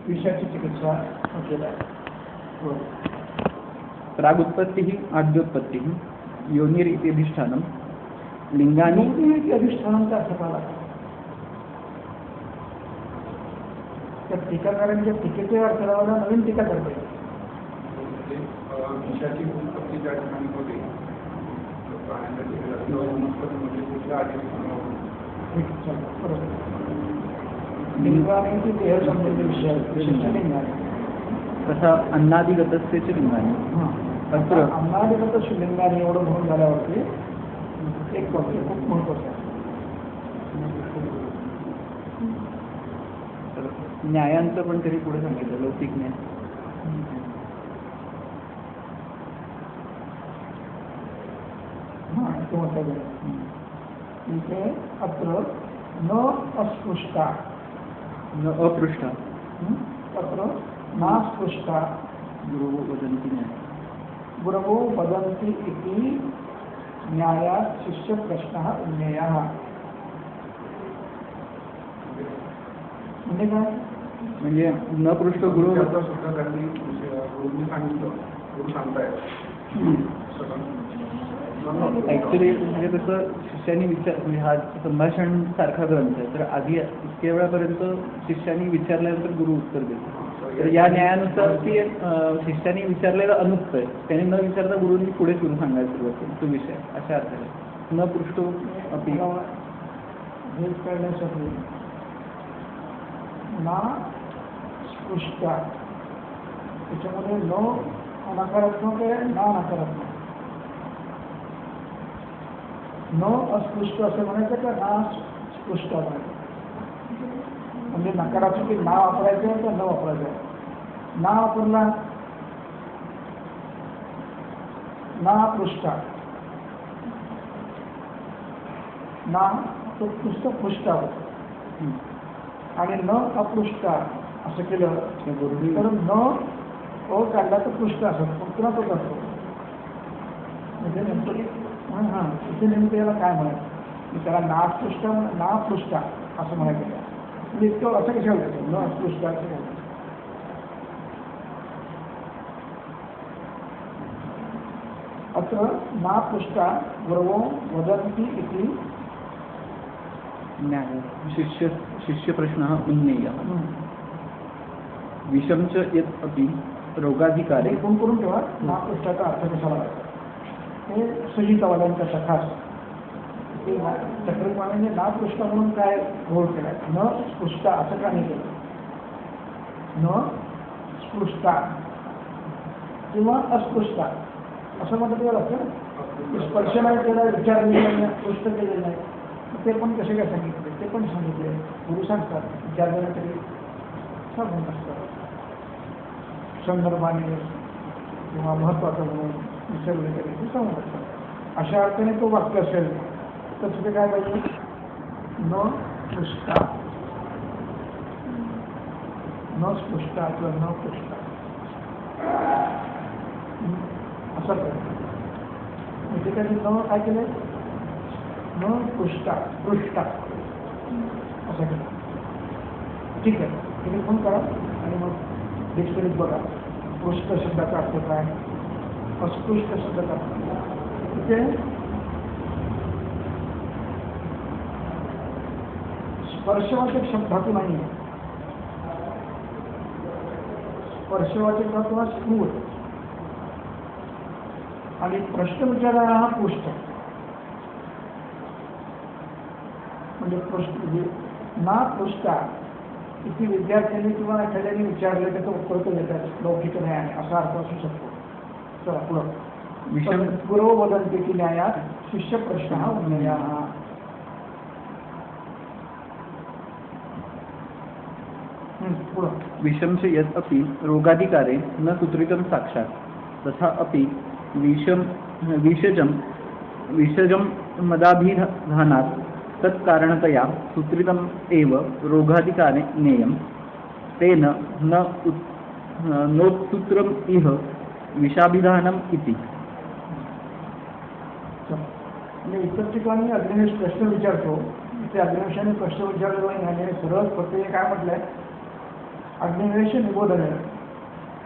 विषयाची चिकित्सा केली आहे. प्रागुत्पत्ति आद्योत्पत्ति योनिरिति अधिष्ठानं लिंगानी अधिष्ठानांचा अर्थ काय लागतो? त्या टीकाकारांच्या टीकेचे अर्थ लावायला नवीन टीका करते. विषयाची उत्पत्ती ज्या ठिकाणी होते लिंगाने देह संबंधी विषय लिंगाने तथा अन्नादिगतस्य च लिंगानी अत्र अन्नादिगत लिंगाने एवढं म्हणून झाल्यावरती एक वाक्य खूप महत्वाचं आहे. न्यायांचं पण तरी पुढे सांगितलं लौकिक न्याय. तो म्हटलं गेलं इथे अत्र न अस्पृष्टा न अपृष्टा अत्र नास्पृष्टा गुरवो वदन्ति न्याय गुरवो वदन्ति इति न्यायात् शिष्यप्रश्नः उन्नेयः. म्हणजे काय? म्हणजे न पृष्ठ गुरु सुद्धा त्यांनी गुरुंनी सांगितलं, गुरु सांगतायत. ॲक्च्युली म्हणजे कसं शिष्यानी विचार म्हणजे हा संभाषण सारखा ग्रंथ आहे, तर आधी इतक्या वेळापर्यंत शिष्यानी विचारल्यानंतर गुरु उत्तर देतो. तर या न्यायानुसार की शिष्यानी विचारलेलं अनुक्त आहे, त्यांनी न विचारता गुरुंनी पुढे सुरू सांगायला सुरुवात केली तो विषय अशा अर्थाने न पृष्ठो अपि हे करण्यासाठी ना स्पृष्टा त्याच्यामध्ये न नकारात्मक आहे ना नकारात्मक. न अस्पृष्ट असं म्हणायचं का ना स्पृष्ट म्हणायचं? म्हणजे नकारात्मक ना वापरायचं आहे का न वापरायचं आहे? ना वापरला ना पृष्ठा ना तो नुसतं पृष्ठावर आणि न अपृष्ठा असं केलं तर न अ काढला तर पृष्ठ असत पुन्हा तोच असतो. म्हणजे नेमकं हां इथे नेमकं याला काय म्हणायचं? त्याला नास्पृष्ट नापृष्ठा असं म्हणायचं. म्हणजे इतकं असं कशाला होतं न अस्पृष्ट असं काय? अत्र नापृष्ठा गुरवो वदन्ति इति न्याय शिष्यप्रश्नः उन्नेयः विषम च यत् अपि रोगाधिकारे फोन करून ठेवा. नापृष्ठाचा अर्थ कशाला लागतो? हे सुजितवाल्यांचा सखा ते चक्रपाण्याने नापृष्ठा म्हणून काय घोळ केलाय? न स्पृष्टा असं का नाही केलं? न स्पृष्टा किंवा अस्पृष्टा असं म्हणतात वेळ असतं. स्पर्श नाही केला, विचार नाही, स्पष्ट केलेलं नाही, ते पण कसे काय सांगितले? ते पण सांगितले. गुरु सांगतात विचार तरी सांगून असतात संदर्भाने किंवा महत्त्वाचं म्हणून विचारले तरी ते सांगून असतात. अशा अर्थाने तो वाक्य असेल तर तिथे काय पाहिजे? न स्पृष्टा न स्पृष्टा किंवा न पृष्टा असं पाहिजे. म्हणजे त्यांनी न काय केलं? न पृष्ठा पृष्ठा असं केलं. ठीक आहे, तुम्ही फोन करा आणि मग डिक्शनरीत बघा पृष्ठ शब्दाचा अर्थ काय, अस्पृष्ट शब्दाचा अर्थ काय. तिथे स्पर्शवाचक शब्दातून नाही आहे. स्पर्शवाचक धातू हा स्थूल आणि प्रश्न विचारणारा हा पृष्ठ. म्हणजे पृष्ठ म्हणजे ना पृष्ठा किती विद्यार्थ्यांनी किंवा एखाद्याने विचारले त्याचं उत्तर तर देतात लौकिक न्यायाने असा अर्थ असू शकतो. चला पुढं विषम गुरव वदन्ति की न्यायात शिष्य प्रश्न हा उन्नया. विषम च यत् अपि रोगाधिकारे न सूत्रितं साक्षात् तथा अपि विषजं मदाभिधानात् तत्कारणतया सूत्रितम् एव रोगाधिकारे ज्ञेयं तेन नोत्सूत्रम् इह विषाभिधानम् इति. म्हणजे इतर ठिकाणी अग्निवेश प्रश्न विचारतो, ते अग्निवेशाने प्रश्न विचारलेला नाही. सरळ प्रत्येक काय म्हटलंय? अग्निवेश निबोधने,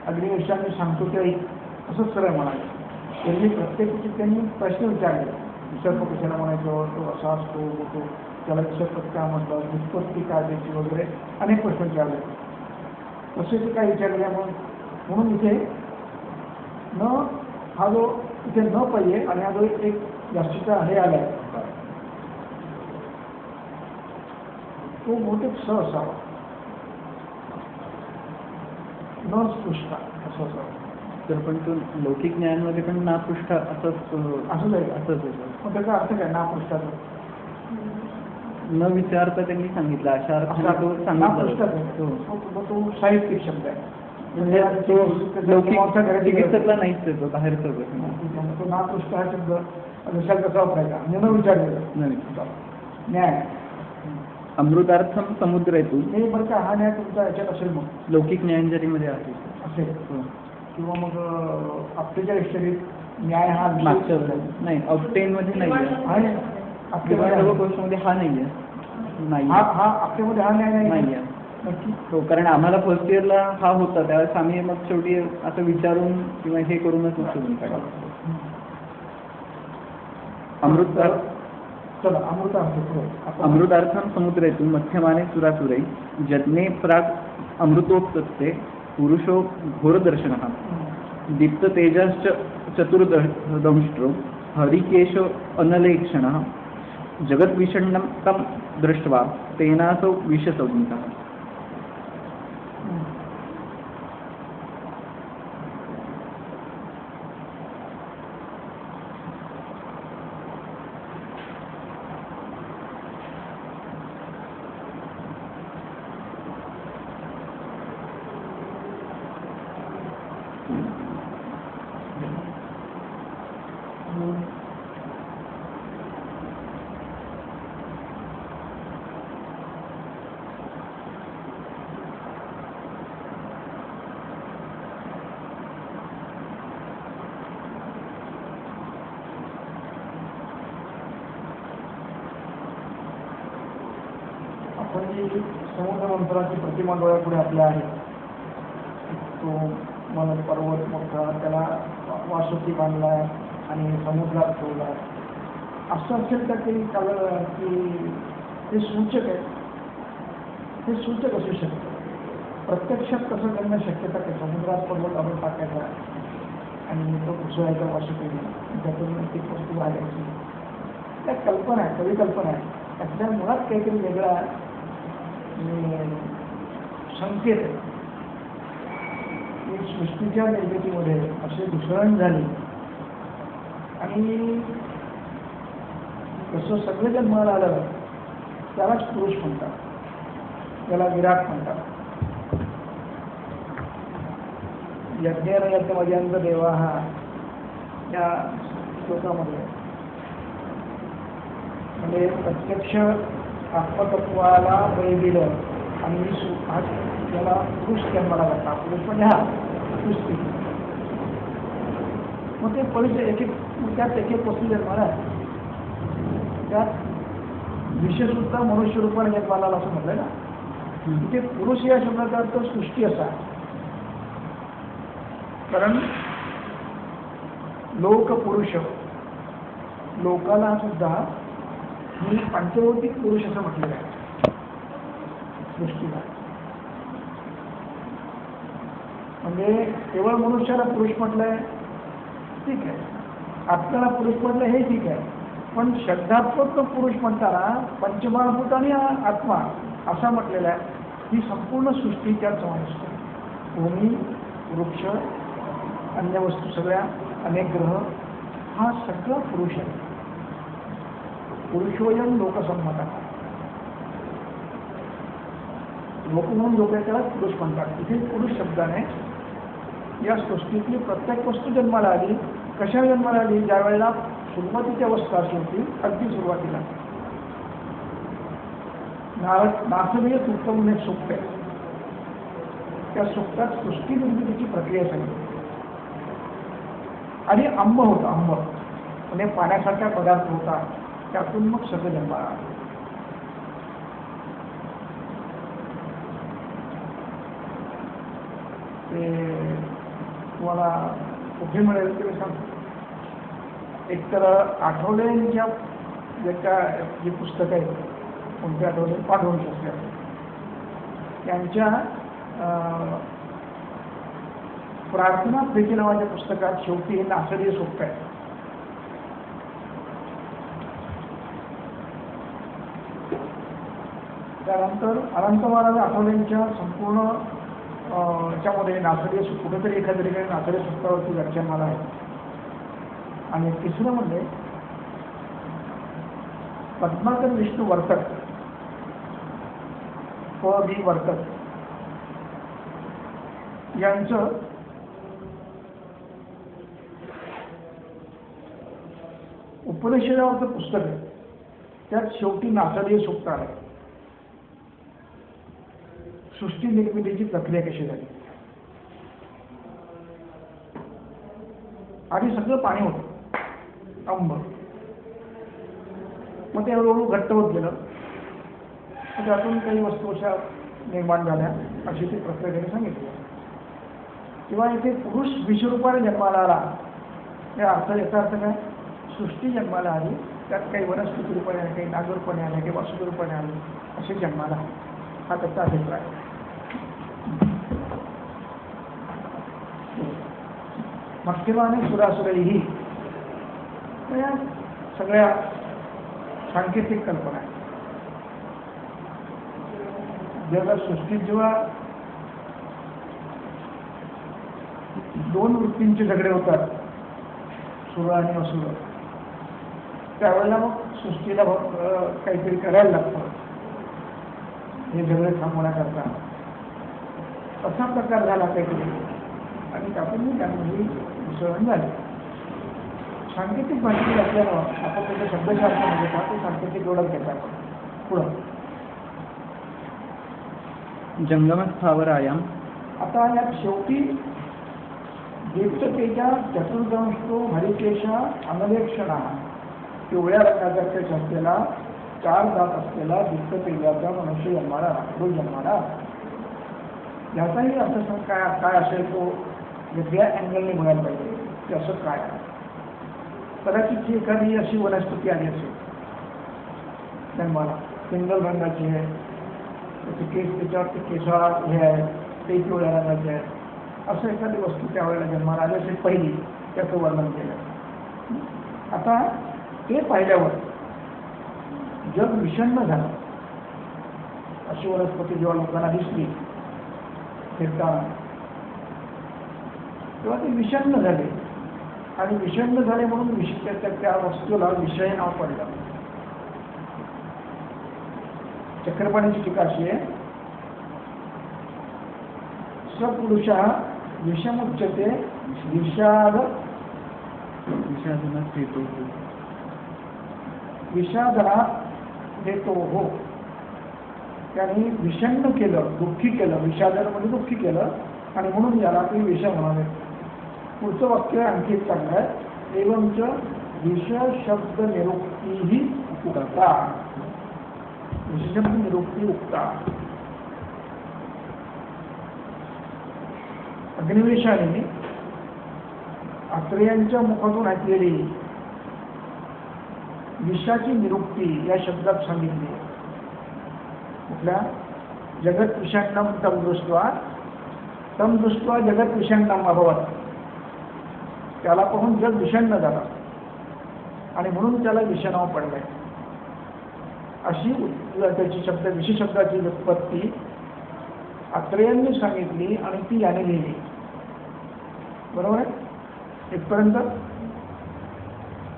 अग्निवेशाने सांगतो ते ऐक, असंच सरळ म्हणाले. त्यांनी प्रत्येक त्यांनी प्रश्न विचारले, विसर्प कशाला म्हणायचं, तो असा असतो तो, त्याला विसर्पक का म्हणतात, व्युत्पत्ती काय त्याची वगैरे अनेक प्रश्न विचारले. तसे ते काय विचारले म्हणून इथे न हा जो इथे न पाहिजे आणि हा जो एक जास्तीचा हे आलाय तो बहुतेक स असावा, न स्पृष्टा असं असावं. तर पण तो लौकिक न्यायांमध्ये पण नापृष्ठ असंच जाईल. असंच होतं. मग त्याचा अर्थ काय नापृष्ठाचा? न विचारता त्यांनी सांगितलं अशा अर्थाने तो सांगितलं. तो साहित्यिक शब्द आहे, म्हणजे तो लौकिक चिकित्सकला नाहीच येतो बाहेरचा प्रश्न. तो नापृष्ठ हा शब्द विचार कसा वापरायचा म्हणजे न विचारलेला नाही. न्याय. अमृतार्थम समुद्र येतो हे बरं का, हा न्याय तुमचा याच्यात असेल मग लौकिक न्यायांजलीमध्ये आहे असेल, किंवा मग आपल्या शरीर न्याय हा मागच्या नाही ऑप्टेनमध्ये नाही आहे, आपल्या सर्व गोष्टीमध्ये हा नाही आहे. नाही हा आपल्यामध्ये हा न्याय नाही आहे. हो, कारण आम्हाला फर्स्ट इयरला हा होता त्यावेळेस आम्ही मग शेवटी असं विचारून किंवा हे करूनच मग शोधून काढलं. अमृतार्थम समुद्रेतून मध्यमाने सुरासुरै जज्ञे प्राग अमृतोत्तत्ते पुरुषो घोरदर्शनः दीप्त तेजश्च चतुर्दंष्ट्रो हरिकेश अनलेक्षणः जगद्विषण्णं तं दृष्ट्वा तेनासौ विषसंज्ञितः. समुद्र मंथनाची प्रतिमा डोळ्यापुढे आपल्या आहे. तो मला पर्वत मोठा, त्याला वासुकी बांधलाय आणि समुद्रात ठेवलाय असं असेल तर ते की ते सूचक आहे, ते सूचक असू शकतं. प्रत्यक्षात कसं करणं शक्यता काय, समुद्रात पर्वत आपण टाकायचा आणि तो घुसवायचा वासुकीने, त्यातून एक वस्तू वाढायची, त्या कल्पना आहे, कविकल्पना आहे. त्यातल्या मुळात काहीतरी वेगळा संकेत आहे. सृष्टीच्या निर्मितीमध्ये असे घुसळण झाली आणि जसं सगळे जन्माला आलं त्यालाच पुरुष म्हणतात, त्याला विराट म्हणतात. यज्ञेन यज्ञमर्यंत देवा हा या श्लोकामध्ये म्हणजे प्रत्यक्ष आत्मतत्वाला बळी दिलं आणि आज त्याला पुरुष जन्माला घातला. पुरुष म्हणजे हा सृष्टी. मग ते परिचय त्यात एक वस्तू जन्माला त्यात विषयसुद्धा मनुष्य रूपाने जन्माला असं म्हटलंय ना. तिथे पुरुष या शब्दाचा अर्थ सृष्टी असा, कारण लोक पुरुष, लोकाला सुद्धा मी पंचभौतिक पुरुष असं म्हटलेलं आहे सृष्टीला. म्हणजे केवळ मनुष्याला पुरुष म्हटलंय ठीक आहे, आपल्याला पुरुष म्हटलं हे ठीक आहे, पण शब्दात्मक पुरुष म्हणताना पंचमहाभूत आणि आत्मा असा म्हटलेला आहे. ही संपूर्ण सृष्टी त्यात समावेश करते. भूमी, वृक्ष, अन्य वस्तू सगळ्या, अनेक ग्रह, हा सगळा पुरुष आहे. पुरुषोयम लोकसंमता, लोक म्हणून लोक त्याला पुरुष म्हणतात. इथे पुरुष शब्दाने या सृष्टीतली प्रत्येक वस्तू जन्माला आली. कशा जन्माला आली? ज्या वेळेला सुरुवातीची अवस्था अशी होती, अगदी सुरुवातीला नासबीय सुक्त म्हणून एक सुक्त आहे. त्या सुक्तात सृष्टी निर्मितीची प्रक्रिया सांगितली आणि आंब होता. आंब म्हणजे पाण्यासारखा पदार्थ होता, त्यातून मग सगळं जन्माला आलं. ते तुम्हाला कुठे मिळेल ते सांगतो. एक तर आठवलेंच्या जी पुस्तकं आहेत कोणत्या आठवले पाठवून शकते त्यांच्या प्रार्थना प्रीती नावाच्या पुस्तकात शेवटी हे नासडीय सोप्प आहे. त्यानंतर अनंत महाराज आठवलेंच्या संपूर्ण याच्यामध्ये नासडीय कुठेतरी एखाद्या ठिकाणी नासडीय सोप्पावरती व्याख्यानमाला आहे. आणि तिसरं म्हणजे पद्माकर विष्णू वर्तक प.बी. वर्तक यांचं उपनिषदावरचं पुस्तक आहे. त्यात शेवटी नासडीय सूक्त आहे. सृष्टी निर्मितीची प्रक्रिया कशी झाली आधी सगळं पाणी होतं आंब, मग ते हळूहळू घट्ट होत गेलं, त्यातून काही वस्तू अशा निर्माण झाल्या अशी ती प्रक्रिया त्यांनी सांगितली. किंवा इथे पुरुष विश्वरूपाने जन्माला आला या याचा अर्थ काय, सृष्टी जन्माला आली, त्यात काही वनस्पती रूपाने आले, काही नागरूपाने आले, काही वासुदेव रूपाने आले, असे जन्माला हा त्याचा अभिप्राय. मध्यमाने सुरासुरही या सगळ्या सांकेतिक कल्पना आहे. जगात सृष्टीत जेव्हा दोन वृत्तींचे झगडे होतात, सुर आणि असुर, त्यावेळेला मग सृष्टीला काहीतरी करायला लागतं हे झगडे थांबवण्याकरता. असा प्रकार झाला काहीतरी आणि त्यातून त्यामध्ये मिसळण झाले. सांकेतिक माहिती असल्यानं आपण त्याच्या शब्दशास्त्रामध्ये पाहतो, सांकेतिक ओळख घेतात. पुढं जंगमस्थावरायाम. आता यात शेवटी दीप्ततेजा चतुर्दंष्टो हरिकेशा अनवेक्षणा, पिवळ्या रंगाचा केश असलेला 4 दात असलेला दीप्ततेजाचा मनुष्य जन्माला रोज जन्माला. याचाही अर्थ काय असेल तो वेगळ्या अँगलने बघायला पाहिजे की असं काय आहे. कदाचित एखादी अशी वनस्पती आली असेल जन्माला, सिंगल रंगाची आहे, त्याचे केस त्याच्यावरती केसा हे आहे, ते पिवळ्या रंगाचे आहे, असं एखादी वस्तू त्यावेळेला जन्माला आली असेल पहिली, त्याचं वर्णन केलं. आता ते पाहिल्यावर जग विषण्ण झालं. अशी वनस्पती जेव्हा लोकांना दिसली फिरताना तेव्हा ते विषण्ण झाले, आणि विषण्ण झाले म्हणून त्या वस्तूला विषय नाव पडलं. चक्रपाणीची टीका अशी आहे, सपुरुषा विषमुच्यते विषादनात देतो हो. त्यांनी विषण्ण केलं, दुःखी केलं, विषादन म्हणजे दुःखी केलं, आणि म्हणून याला ते विष म्हणावे. पुढचं वाक्य आणखी एक चांगलं आहे, एवंच विष शब्द निरुक्तीही उक्ता. विशेषब्द निरुक्ती उक्ता. अग्निवेशाने आत्रेयांच्या मुखातून ऐकलेली विषाची निरुक्ती या शब्दात सांगितली. कुठल्या? जगत विषण्णम तम दृष्ट्वा जगत विषण्णम अभवत. त्याला पाहून जग विषण्ण झाला आणि म्हणून त्याला विषनाव पडलंय. अशी त्याची विशेषब्दाची व्युत्पत्ती आत्रेयांनी सांगितली आणि ती याने लिहिली. बरोबर आहे इथपर्यंत.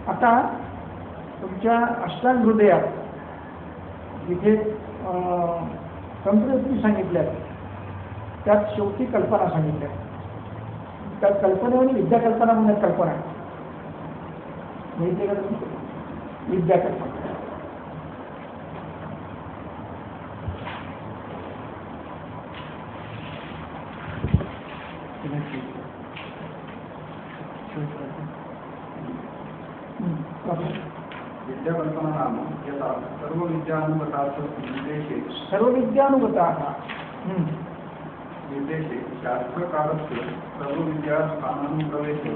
आता तुमच्या अष्टांग हृदयात जिथे तंत्रयुक्ती सांगितल्या त्यात शेवटी कल्पना सांगितल्या. त्यात कल्पनेमध्ये विद्याकल्पना म्हणून कल्पना आहे, माहिती आहे का तुम्ही? विद्याकल्पना विद्याकल्पना नाम यथा सर्व विद्यानुगतार्थ निर्देशे सर्व विद्यानुगता उद्देशे शास्त्रकारस्य सर्वविद्या स्थानानुप्रवेशे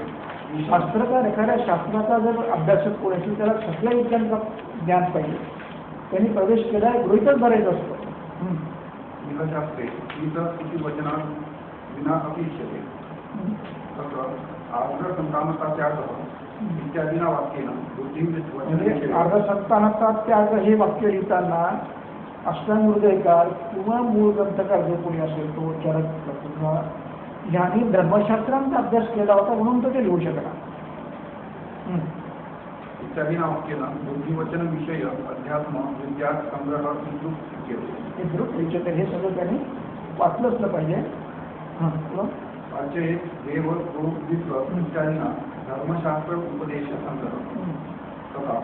शास्त्रकार एखाद्या शास्त्राचा जर अभ्यासक कोण असेल त्याला सगळ्या विषयांचा ज्ञान पाहिजे. त्यांनी प्रवेश केला गृहीतच धरायचं असतं. नीलशास्त्रे नीतस्तुतिवचना विना अपेक्षते तत्र आर्द्रसन्तानतात्यागः इत्यादीना वाक्येन बुद्धिं म्हणजे अर्धसंतानाचा त्याग हे वाक्य लिहिताना अष्टांगहृदयकार किंवा मूळ ग्रंथकार जो कोणी असेल तो चरक किंवा ज्यांनी धर्मशास्त्रांचा अभ्यास केला होता म्हणून तो ते लिहू शकला. इत्यादीना वाक्येन बुद्धिवचन विषय अध्यात्म विद्या संग्रह हे दृक लिहिते हे सगळं त्यांनी वाचलं असलं पाहिजे. वाचे देव विश्व इत्यादीना धर्मशास्त्र उपदेश संग्रह तथा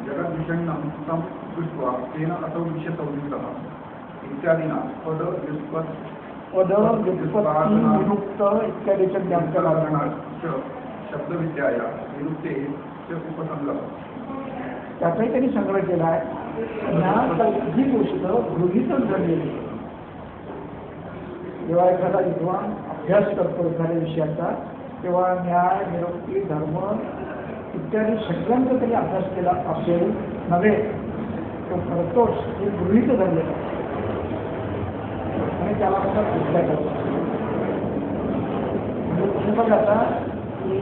जगद्विषण्णं तं दृष्ट्वा तेन असौ विषयसंयुक्तः इत्यादीना पद व्युत्पत्ती विमुक्त इत्यादीच्या ज्ञानकरणार्थ शब्दविद्याया विरुक्ते उपसंग्रह त्याचाही त्यांनी संग्रह केला आहे. ही गोष्ट गृहीतच झालेली. जेव्हा एखादा विद्वान अभ्यास करतो एखाद्या विषयाचा तेव्हा न्याय निरुक्ती धर्म इत्यादी सगळ्यांचा त्यांनी अभ्यास केला असेल नव्हे तो करतोच हे गृहीत धरलेलं आणि त्याला म्हणतात विद्या करतो. म्हणजे तुम्ही बघा आता की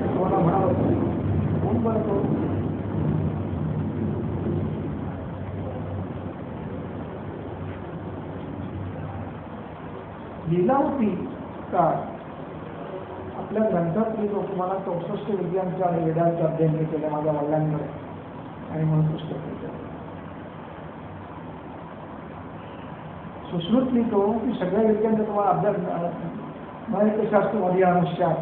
तुम्हाला म्हणावं कोण करतो लीला होती का आपल्या ग्रंथातली लोक मला 64 विद्यांच्या आणि वेदांचं अध्ययन केलं माझ्या वडिलांकडे आणि म्हणून पुस्तक लिहिलं. सुश्रुत लिहितो की सगळ्या विद्यांचा तुम्हाला अभ्यास मराठी मध्ये अनुष्ठान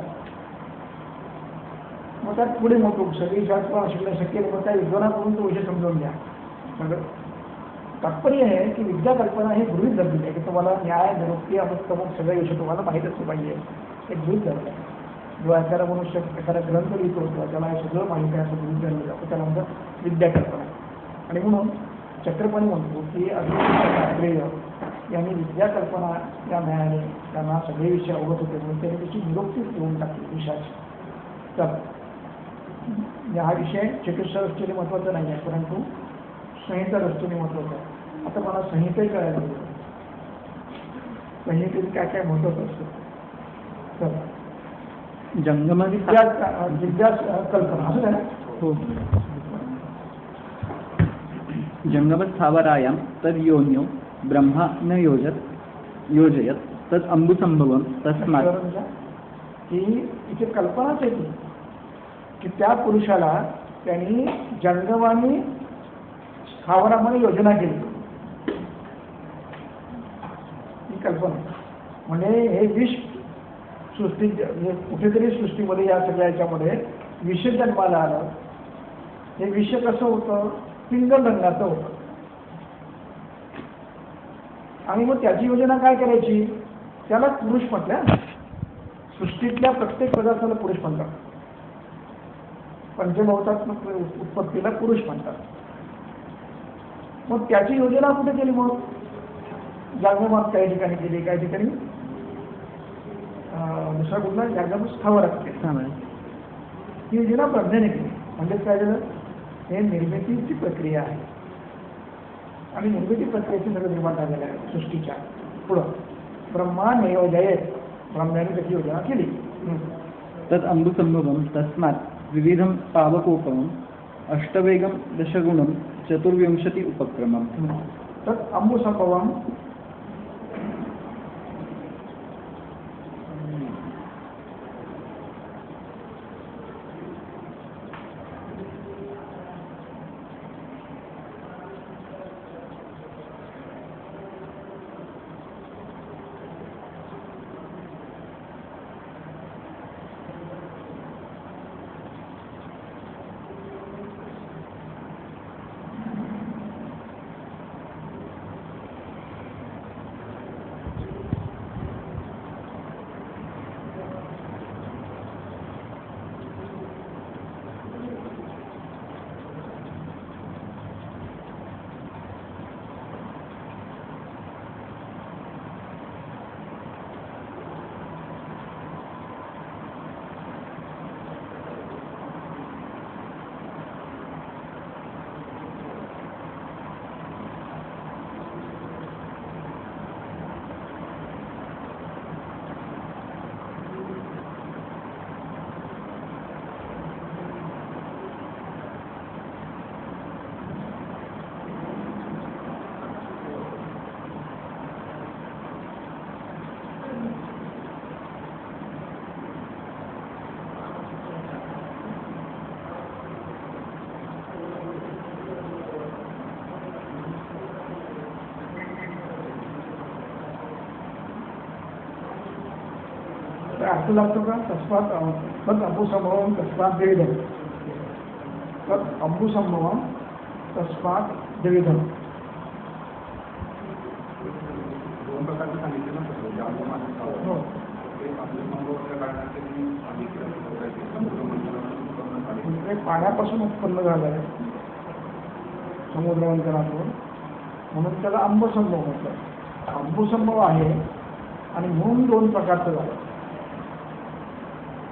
मग त्यात पुढे मोठो सगळी शास्त्र शिकणं शक्य मग त्या विद्वानाकडून तो विषय समजावून घ्या. सगळं तात्पर्य आहे की विद्या कल्पना हे गृहीत धरली आहे की तुम्हाला न्याय निरुक्ती अमुक सगळे विषय तुम्हाला माहीत असलं पाहिजे हे गृहीत धरलं आहे. जेव्हा एखादा मनुष्य एखादा ग्रंथ लिहितो किंवा त्याला हे सगळं माहिती आहे असं गृहीत धरलं जातं त्याला म्हणतात विद्या कल्पना. आणि म्हणून चक्रपाणी म्हणतो की अग्रेय यांनी विद्या कल्पना या न्यायाने त्यांना सगळे विषय अवगत होते म्हणून त्यांनी त्याची निरुक्तीच देऊन टाकली विषयाची. तर हा विषय चिकित्सा दृष्टीने महत्त्वाचा नाही आहे परंतु संहिता दृष्टीने महत्त्वाचं आहे. आता मला संहिताही कळायला लागलं संहितेत काय काय महत्त्वाचं असतं. तर जंगमादी विद्या कल्पना असं आहे. हो. जंगमस्थावरायां तद योन्यो ब्रह्मा न योजयत तद अंबुसंभवम तस्मात् की इथे कल्पनाच येते की त्या पुरुषाला त्यांनी जंगमाने स्थावरामध्ये योजना केली ही कल्पना. म्हणजे हे विष सृष्टी कुठेतरी सृष्टीमध्ये या सगळ्या याच्यामध्ये विष जन्माला आलं. हे विष कसं होतं पिंगल रंगाचं होतं आणि मग त्याची योजना काय करायची त्याला पुरुष म्हटलं. सृष्टीतल्या प्रत्येक पदार्थाला पुरुष म्हणतात. पंचभौतात्मक उत्पत्तीला पुरुष म्हणतात. मग त्याची योजना कुठे केली मग जागोमात काही ठिकाणी केली काही ठिकाणी दुसरा कुठला जागोमात स्थावरात केली. ही योजना प्रज्ञेने केली. म्हणजे काय झालं हे निर्मितीची प्रक्रिया आहे आणि निर्मिती प्रक्रियेची सगळं निर्माण झालेलं आहे सृष्टीच्या पुढं. ब्रह्मा नियोजयेत ब्रह्म्याने त्याची योजना केली. तद अंबुसंभवम तस्मात् विविधं पावकोपमम् अष्टवेगं दशगुणं 24 उपक्रमम्. तत् अंबुसंभवम त्याचा अर्थ लागतो का? तस्मात मग अंबुसंभवम तस्मात द्विविधम. तर अंबुसंभवम तस्मात द्विविधम. दोन प्रकारचे सांगितले ना तसं, जे अंबुमानाचं हो. ते अंबुसंभवच्या कारणाचे मी सांगितलं ते पाण्यापासून उत्पन्न झालं आहे समुद्रमंथनातून, म्हणून त्याला अंबुसंभव म्हटलं. अंबुसंभव आहे आणि म्हणून दोन प्रकारचं झालं.